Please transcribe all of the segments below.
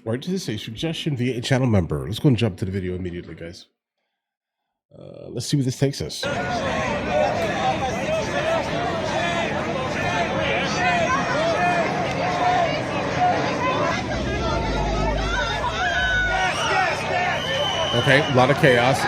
Right to this, a suggestion via a channel member. Let's go and jump to the video immediately, guys. Let's see where this takes us. Okay, a lot of chaos.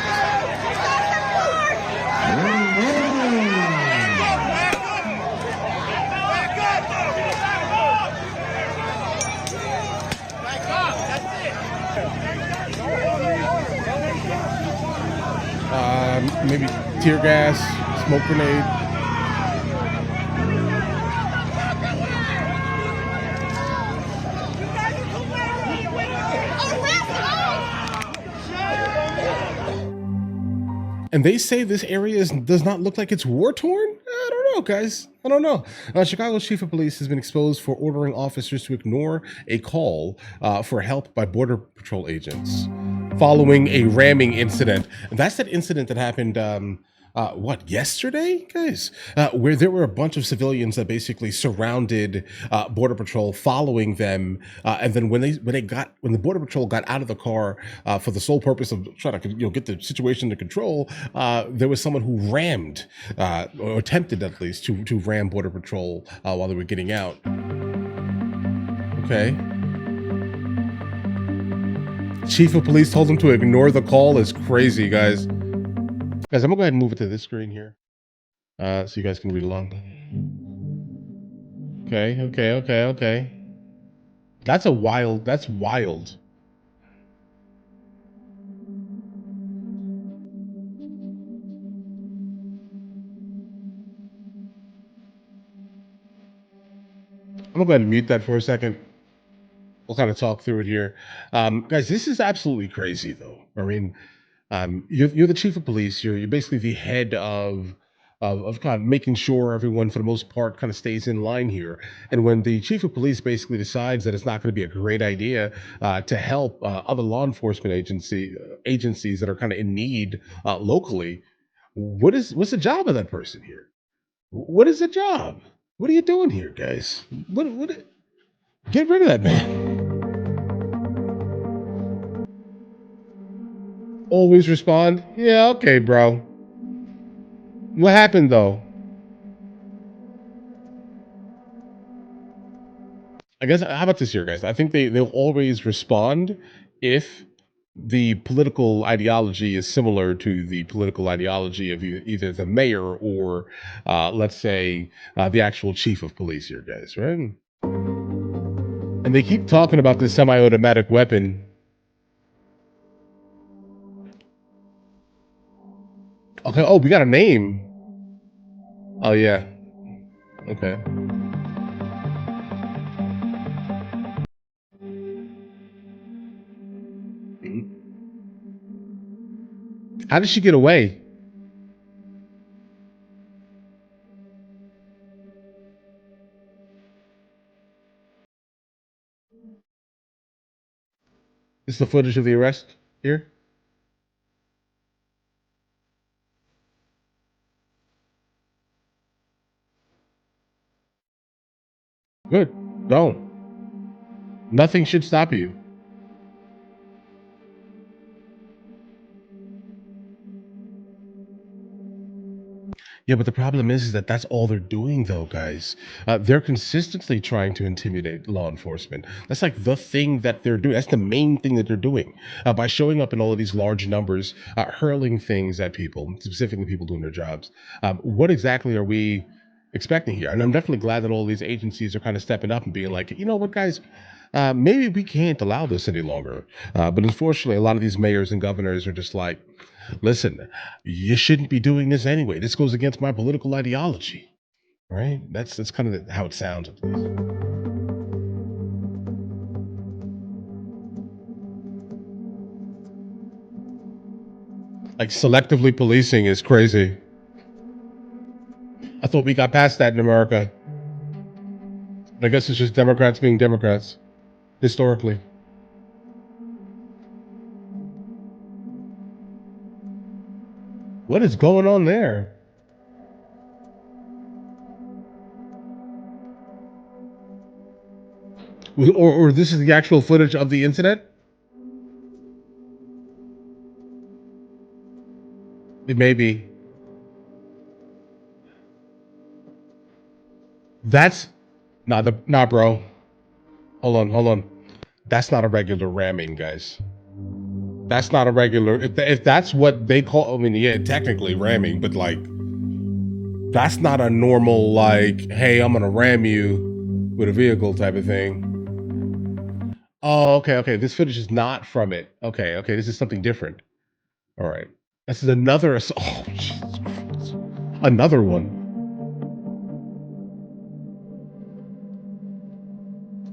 Maybe tear gas, smoke grenade. And they say this area does not look like it's war-torn? I don't know, guys. I don't know. Chicago's chief of police has been exposed for ordering officers to ignore a call for help by Border Patrol agents following a ramming incident. And that's that incident that happened, yesterday, guys? Where there were a bunch of civilians that basically surrounded Border Patrol, following them, and then when the Border Patrol got out of the car for the sole purpose of trying to get the situation under control, there was someone who rammed or attempted at least to ram Border Patrol while they were getting out. Okay. Chief of police told them to ignore the call. Is crazy, guys. Guys, I'm gonna go ahead and move it to this screen here, so you guys can read along. Okay. That's wild. I'm gonna go ahead and mute that for a second. We'll kind of talk through it here. Guys, this is absolutely crazy, though. I mean, you're the chief of police. You're basically the head of kind of making sure everyone, for the most part, kind of stays in line here. And when the chief of police basically decides that it's not going to be a great idea to help other law enforcement agencies that are kind of in need locally, what's the job of that person here? What is the job? What are you doing here, guys? What? Get rid of that man. Always respond. Yeah, okay, bro. What happened though? I guess how about this here, guys? I think they'll always respond if the political ideology is similar to the political ideology of either the mayor or, let's say, the actual chief of police here, guys, right? And they keep talking about this semi-automatic weapon. Okay. Oh, we got a name. Oh yeah. Okay. How did she get away? This is the footage of the arrest here. Good. Don't. Nothing should stop you. Yeah, but the problem is that that's all they're doing, though, guys. They're consistently trying to intimidate law enforcement. That's like the thing that they're doing. That's the main thing that they're doing by showing up in all of these large numbers, hurling things at people, specifically people doing their jobs. What exactly are we expecting here? And I'm definitely glad that all these agencies are kind of stepping up and being like, you know what, guys, maybe we can't allow this any longer. But unfortunately, a lot of these mayors and governors are just like, listen, you shouldn't be doing this anyway. This goes against my political ideology. Right? That's kind of how it sounds, at least. Like selectively policing is crazy. I thought we got past that in America. But I guess it's just Democrats being Democrats, historically. What is going on there? Or this is the actual footage of the incident? It may be. That's nah, bro. Hold on. That's not a regular ramming, guys. That's not a regular. If that's what they call, I mean, yeah, technically ramming, but like, that's not a normal like, hey, I'm gonna ram you with a vehicle type of thing. Oh, okay. This footage is not from it. Okay. This is something different. All right. This is another. Oh, Jesus Christ. Another one.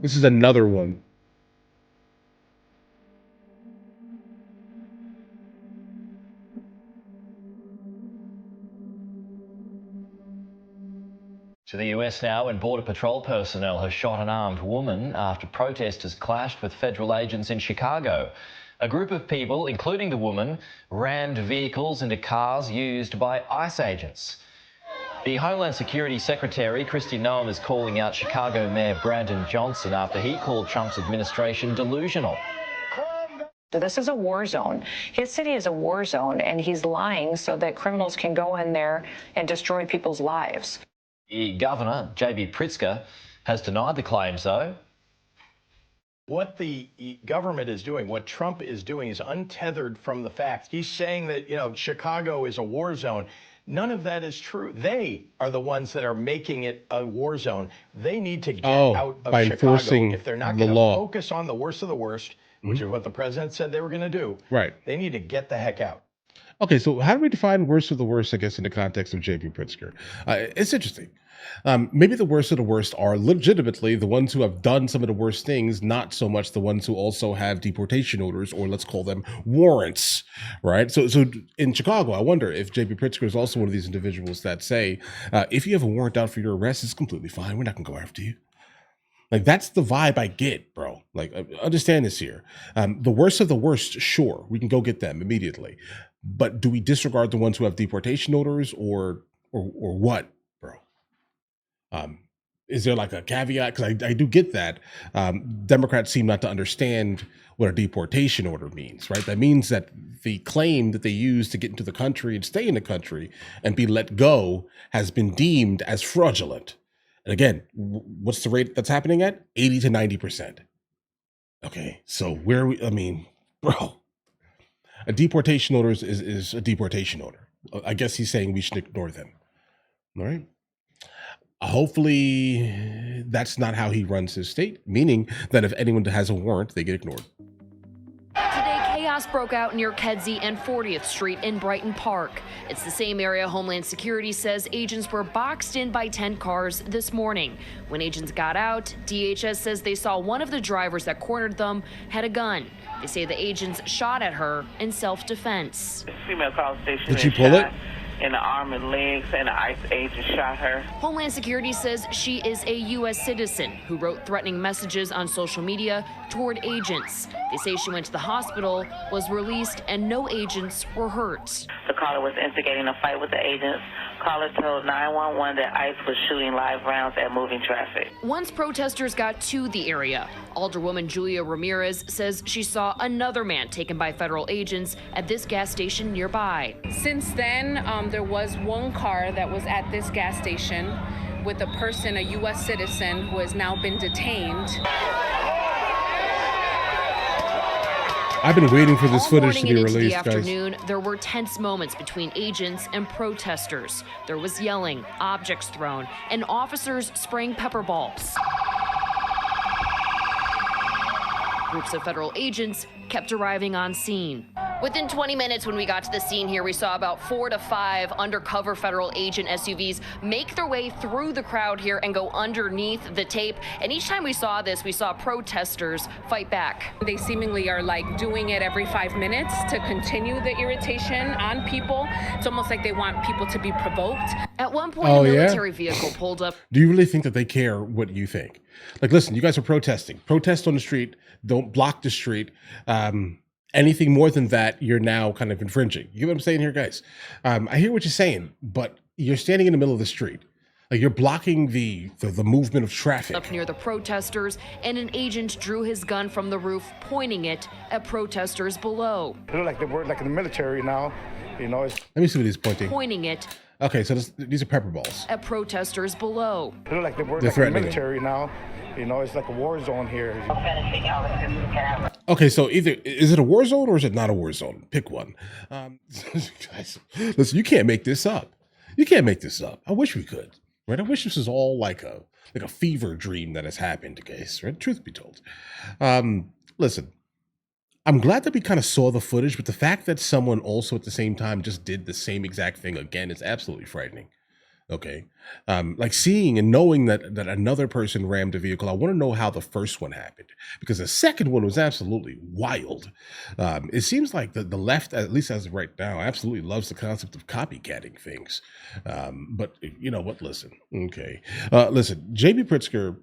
This is another one. To the US now, when Border Patrol personnel have shot an armed woman after protesters clashed with federal agents in Chicago. A group of people, including the woman, rammed vehicles into cars used by ICE agents. The Homeland Security Secretary, Christy, is calling out Chicago Mayor Brandon Johnson after he called Trump's administration delusional. This is a war zone. His city is a war zone, and he's lying so that criminals can go in there and destroy people's lives. The governor, JB Pritzker, has denied the claims, though. What the government is doing, what Trump is doing, is untethered from the facts. He's saying that, Chicago is a war zone. None of that is true. They are the ones that are making it a war zone. They need to get out of by Chicago. enforcing If they're not the going to law. focus on the worst of the worst, which is what the president said they were going to do, Right. they need to get the heck out. Okay, so how do we define worst of the worst, I guess, in the context of JB Pritzker? It's interesting. Maybe the worst of the worst are legitimately the ones who have done some of the worst things, not so much the ones who also have deportation orders, or let's call them warrants, right? So in Chicago, I wonder if JB Pritzker is also one of these individuals that say, if you have a warrant out for your arrest, it's completely fine. We're not going to go after you. Like, that's the vibe I get, bro. Like, understand this here. The worst of the worst, sure, we can go get them immediately. But do we disregard the ones who have deportation orders or what, bro? Is there like a caveat? Because I do get that. Democrats seem not to understand what a deportation order means, right? That means that the claim that they use to get into the country and stay in the country and be let go has been deemed as fraudulent. And again, what's the rate that's happening at? 80 to 90%. Okay, so where we, I mean, bro, a deportation order is a deportation order. I guess he's saying we should ignore them. All right. Hopefully that's not how he runs his state, meaning that if anyone has a warrant, they get ignored. Today, chaos broke out near Kedzie and 40th Street in Brighton Park. It's the same area Homeland Security says agents were boxed in by 10 cars this morning. When agents got out, DHS says they saw one of the drivers that cornered them had a gun. They say the agents shot at her in self-defense. Female call station. Did she pull it? In the arm and legs, and the ICE agent shot her. Homeland Security says she is a U.S. citizen who wrote threatening messages on social media toward agents. They say she went to the hospital, was released, and no agents were hurt. The caller was instigating a fight with the agents. Caller told 911 that ICE was shooting live rounds at moving traffic. Once protesters got to the area, Alderwoman Julia Ramirez says she saw another man taken by federal agents at this gas station nearby. Since then, there was one car that was at this gas station with a person, a U.S. citizen, who has now been detained. I've been waiting for this footage to be All morning and into released, the guys. afternoon, there were tense moments between agents and protesters. There was yelling, objects thrown, and officers spraying pepper balls. Groups of federal agents kept arriving on scene. Within 20 minutes when we got to the scene here, we saw about 4 to 5 undercover federal agent SUVs make their way through the crowd here and go underneath the tape. And each time we saw this, we saw protesters fight back. They seemingly are like doing it every 5 minutes to continue the irritation on people. It's almost like they want people to be provoked. At one point, Oh, a yeah? military vehicle pulled up. Do you really think that they care what you think? Like, listen, you guys are protesting. Protest on the street. Don't block the street. Anything more than that, you're now kind of infringing. You get what I'm saying here, guys? I hear what you're saying, but you're standing in the middle of the street. Like you're blocking the movement of traffic. Up near the protesters, and an agent drew his gun from the roof, pointing it at protesters below. It look like they work like in the military now, you know. Let me see what he's pointing. Pointing it. Okay, so these are pepper balls. At protesters below. It look like they work like in the military now, you know. It's like a war zone here. Okay, so either is it a war zone or is it not a war zone? Pick one. Guys, listen, you can't make this up. You can't make this up. I wish we could. Right? I wish this was all like a fever dream that has happened, guys. Right? Truth be told. Listen, I'm glad that we kind of saw the footage, but the fact that someone also at the same time just did the same exact thing again is absolutely frightening. Okay. Like seeing and knowing that another person rammed a vehicle, I want to know how the first one happened, because the second one was absolutely wild. It seems like the left, at least as of right now, absolutely loves the concept of copycatting things. But you know what? Listen. Okay. Listen, JB Pritzker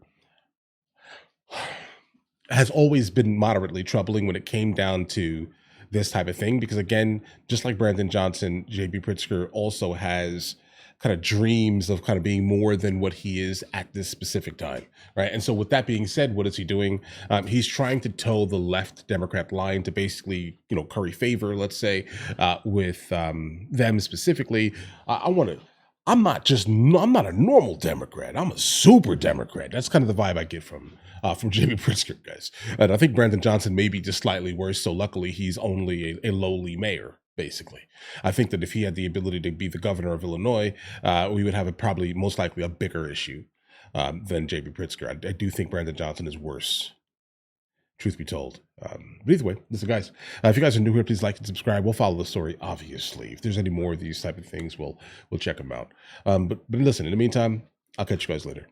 has always been moderately troubling when it came down to this type of thing, because again, just like Brandon Johnson, JB Pritzker also has kind of dreams of kind of being more than what he is at this specific time, right? And so with that being said, what is he doing? He's trying to toe the left Democrat line to basically, you know, curry favor, let's say, with them specifically. I'm not a normal Democrat. I'm a super Democrat. That's kind of the vibe I get from JB Pritzker, guys. And I think Brandon Johnson may be just slightly worse. So luckily he's only a lowly mayor, basically. I think that if he had the ability to be the governor of Illinois, we would have probably most likely a bigger issue than JB Pritzker. I do think Brandon Johnson is worse, truth be told. But either way, listen, guys, if you guys are new here, please like and subscribe. We'll follow the story, obviously. If there's any more of these type of things, we'll check them out. But listen, in the meantime, I'll catch you guys later.